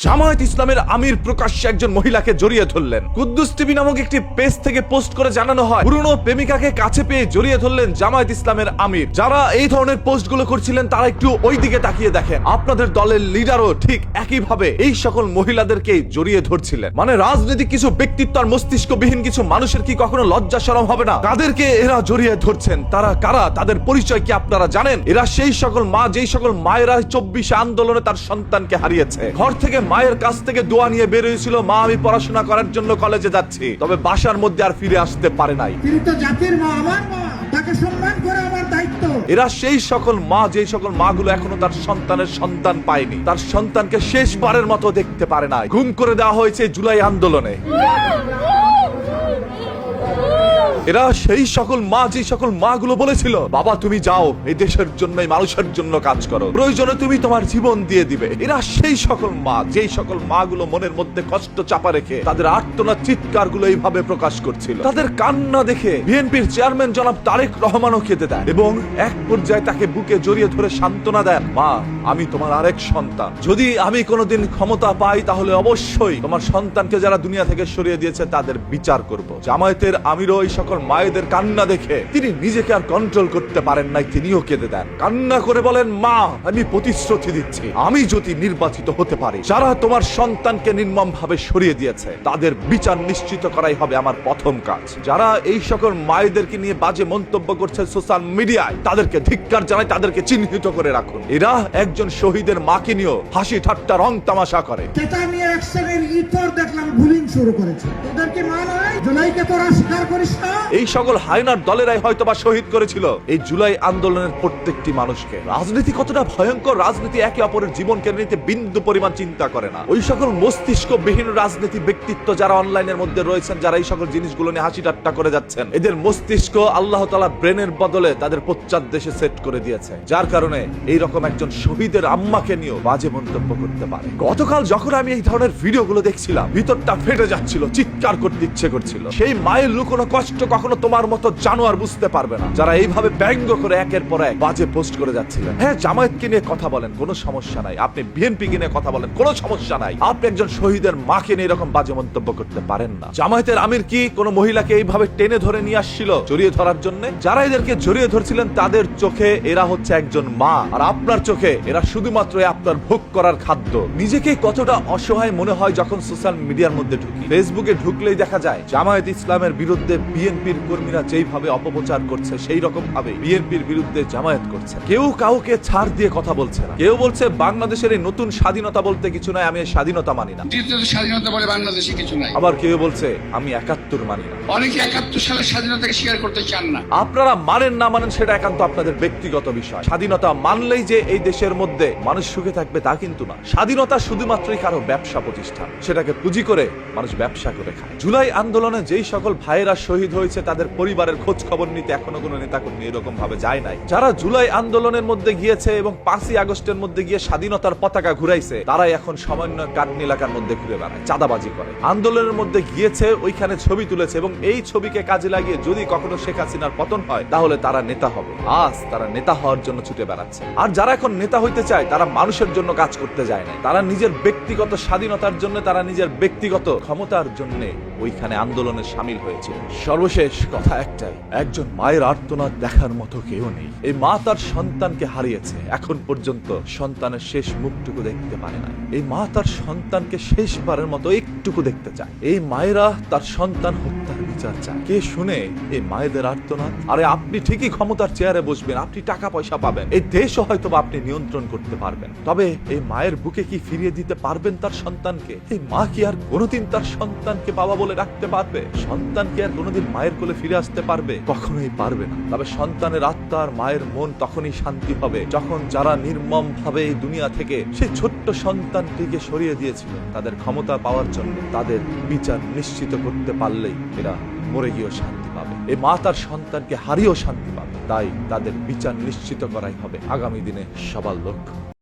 জামায়াত ইসলামের আমির প্রকাশ্যে একজন মহিলাকে জড়িয়ে ধরলেন। কুদ্দুস টিভি নামক একটি পেজ থেকে পোস্ট করে জানানো হয়, পুরনো প্রেমিকাকে কাছে পেয়ে জড়িয়ে ধরলেন জামায়াত ইসলামের আমির। যারা এই ধরনের পোস্টগুলো করছিলেন তারা একটু ওই দিকে তাকিয়ে দেখেন, আপনাদের দলের লিডারও ঠিক একইভাবে এই সকল মহিলাদেরকে জড়িয়ে ধরছিলেন। মানে রাজনৈতিক কিছু ব্যক্তিত্ব আর মস্তিষ্কবিহীন কিছু মানুষের কি কখনো লজ্জা শরম হবে না? তাদেরকে এরা জড়িয়ে ধরছেন, তারা কারা, তাদের পরিচয় কি আপনারা জানেন? এরা সেই সকল মা, যেই সকল মায়েরা 24 আন্দোলনে তার সন্তানকে হারিয়েছে। ঘর থেকে মায়ের কাছ থেকে দোয়া নিয়ে বের হয়েছিল, মা আমি পড়াশোনা করার জন্য কলেজে যাচ্ছি, তবে বাসার মধ্যে আর ফিরে আসতে পারে নাই। তিনি তো জাতির মা, আমার মা, তাকে সম্মান করে আমার দায়িত্ব। এরা সেই সকল মা, যেই সকল মাগুলো এখনো তার সন্তানের সন্তান পায়নি, তার সন্তানকে শেষবারের মতো দেখতে পারে নাই। গুম করে দেওয়া হয়েছে জুলাই আন্দোলনে। এরা সেই সকল মা, যে সকল মা গুলো বলেছিল, বাবা তুমি যাও, এই দেশের জন্য, এই মানুষের জন্য কাজ করো, প্রয়োজনে তুমি তোমার জীবন দিয়ে দিবে। এরা সেই সকল মা, যেই সকল মা গুলো মনের মধ্যে কষ্ট চাপা রেখে তাদের আর্তনাদ চিৎকার গুলো এইভাবে প্রকাশ করছিল। তাদের কান্না দেখে বিএনপির চেয়ারম্যান জনাব তারেক রহমানও কেঁদে দেন এবং এক পর্যায়ে তাকে বুকে জড়িয়ে ধরে সান্ত্বনা দেন, মা আমি তোমার আরেক সন্তান, যদি আমি কোনোদিন ক্ষমতা পাই তাহলে অবশ্যই তোমার সন্তানকে যারা দুনিয়া থেকে সরিয়ে দিয়েছে তাদের বিচার করব। জামায়াতের আমিরও এই সকল মায়েদের কান্না দেখে তিনি নিজেকে আর কন্ট্রোল করতে পারেন নাই, তিনিও কেঁদে দেন। কান্না করে বলেন, মা আমি প্রতিশ্রুতি দিচ্ছি, আমি যদি নির্বাচিত হতে পারি, যারা তোমার সন্তানকে নির্মম ভাবে সরিয়ে দিয়েছে তাদের বিচার নিশ্চিত করাই হবে আমার প্রথম কাজ। যারা এই সকল মায়েদেরকে নিয়ে বাজে মন্তব্য করছে সোশ্যাল মিডিয়ায়, তাদেরকে ধিক্কার জানাই, তাদেরকে চিহ্নিত করে রাখুন। এরা একজন শহীদের মাকে নিয়েও হাসি ঠাট্টা রং তামাশা করে। এটা নিয়ে অ্যাকশনের ইতর দেখলাম বুলিং শুরু করেছে। এদেরকে মানায় জুলাইকে তোরা স্বীকার করিস না। এই সকল হায়নার দলেরাই হয়তোবা শহীদ করেছিল এই জুলাই আন্দোলনের প্রত্যেকটি মানুষকে। রাজনীতি কতটা ভয়ঙ্কর, রাজনীতি একে অপরের জীবন কেড়ে নিতে বিন্দু পরিমাণ চিন্তা করে না। ওই সকল মস্তিষ্কবিহীন রাজনীতি ব্যক্তিত্ব যারা অনলাইনের মধ্যে রয়েছেন, যারা এই সকল জিনিসগুলো নিয়ে হাসি ঠাট্টা করে যাচ্ছেন, এদের মস্তিষ্ক আল্লাহ তাআলা ব্রেনের বদলে তাদের পশ্চাৎ দেশে সেট করে দিয়েছে, যার কারণে এইরকম একজন শহীদের আম্মাকে নিয়েও বাজে মন্তব্য করতে পারে। গতকাল যখন আমি এই ধরনের ভিডিওগুলো দেখছিলাম, ভিতরটা ফেটে যাচ্ছিল, চিৎকার করতে ইচ্ছে করছিল। সেই মায়ের লুকোনো কষ্ট কখনো তোমার মতো জানোয়ার বুঝতে পারবে না, যারা এইভাবে ব্যঙ্গ করে একের পর এক বাজে পোস্ট করে যাচ্ছিলেন। হ্যাঁ, জামায়াতকে নিয়ে কথা বলেন, কোনো সমস্যা নাই। আপনি বিএনপিকে নিয়ে কথা বলেন, কোনো সমস্যা নাই। আপনি একজন শহীদের মাকে নিয়ে এরকম বাজে মন্তব্য করতে পারেন না। জামায়াতের আমির কি কোনো মহিলাকে এইভাবে টেনে ধরে নিয়ে আসছিল জড়িয়ে ধরার জন্য? যারা এদেরকে জড়িয়ে ধরছিলেন তাদের চোখে এরা হচ্ছে একজন মা, আর আপনার চোখে এরা শুধুমাত্র আপনার ভোগ করার খাদ্য। নিজেকে কতটা অসহায় মনে হয় যখন সোশ্যাল মিডিয়ার মধ্যে ঢুকি। ফেসবুকে ঢুকলেই দেখা যায় জামায়াত ইসলামের বিরুদ্ধে বিএনপির কর্মীরা যেইভাবে অপপ্রচার করছে, সেই রকম ভাবে বিএনপির বিরুদ্ধে জামায়াত করছে। কেউ কাউকে ছাড় দিয়ে কথা বলছে না। কেউ বলছে বাংলাদেশের এই নতুন স্বাধীনতা বলতে কিছু নাই, আমি এই স্বাধীনতা মানি না। স্বাধীনতা বলে বাংলাদেশে কিছু নাই। আবার কেউ বলছে আমি ৭১ মানি না। অনেকে ৭১ সালের স্বাধীনতাকে স্বীকার করতে চান না। আপনারা মানেন না মানেন সেটা একান্ত আপনাদের ব্যক্তিগত বিষয়। স্বাধীনতা মানলেই যে এই দেশের মধ্যে মানুষ সুখে থাকবে তা কিন্তু না। স্বাধীনতা শুধুমাত্রই কারো ব্যবসা প্রতিষ্ঠান, সেটাকে পুঁজি করে মানুষ ব্যবসা করে খায়। জুলাই আন্দোলনে যেই সকল ভাইয়েরা শহীদ হয়েছে তাদের পরিবারের খোঁজ খবর নিতে এখনো কোনো নেতাকর্মী এরকম ভাবে যায় নাই। যারা জুলাই আন্দোলনের মধ্যে গিয়েছে এবং ৫ই আগস্টের মধ্যে গিয়ে স্বাধীনতার পতাকা ঘুরাইছে, তারাই এখন সামান্য কাটনি এলাকার মধ্যে ঘুরে বেড়ায়, চাঁদাবাজি করে। আন্দোলনের মধ্যে গিয়েছে, ওইখানে ছবি তুলেছে এবং এই ছবিকে কাজে লাগিয়ে যদি কখনো শেখ হাসিনার পতন হয় তাহলে তারা নেতা হবে। আজ তারা নেতা হওয়ার জন্য ছুটে বেড়াচ্ছে। আর যারা এখন নেতা হইতে চায় তারা মানুষের জন্য কাজ করতে যায় না, তারা নিজের ব্যক্তিগত স্বাধীনতার জন্য, তারা নিজের ব্যক্তিগত ক্ষমতার জন্য ওইখানে আন্দোলনে সামিল হয়েছিল। সর্বশেষ কথা একটাই, একজন মায়ের আর্তনাদ দেখার মতো কেউ নেই। এই মা তার সন্তানকে হারিয়েছে, এখন পর্যন্ত সন্তানের শেষ মুখটুকু দেখতে পারে না। এই মা তার সন্তানকে শেষবারের মতো একটুকু দেখতে চায়। এই মায়েরা তার সন্তান হত্যার বিচার চায়। কে শুনে এই মায়েদের আর্তনাদ? আরে আপনি ঠিকই ক্ষমতার চেয়ারে বসবেন, আপনি টাকা পয়সা পাবেন, এই দেশও হয়তো আপনি নিয়ন্ত্রণ করতে পারবেন, তবে এই মায়ের বুকে কি ফিরিয়ে দিতে পারবেন তার সন্তানকে? এই মা কি আর কোনোদিন তার সন্তানকে বাবা বলে রাখতে পারবে? সন্তান কি আর কোনোদিন মায়ের কোলে ফিরে আসতে পারবে? কখনোই পারবে না। তবে সন্তানের আত্মা আর মায়ের মন তখনই শান্তি হবে যখন যারা নির্মম ভাবে এই দুনিয়া থেকে সেই ছোট্ট সন্তানটিকে সরিয়ে দিয়েছিল, তাদের ক্ষমতা পাওয়ার জন্য তাদের বিচার নিশ্চিত করতে পারলেই এরা মরে গিয়েও শান্তি পাবে। এই মা তার সন্তানকে হারিয়েও শান্তি পাবে। তাই তাদের বিচার নিশ্চিত করাই হবে আগামী দিনে সবার লক্ষ্য।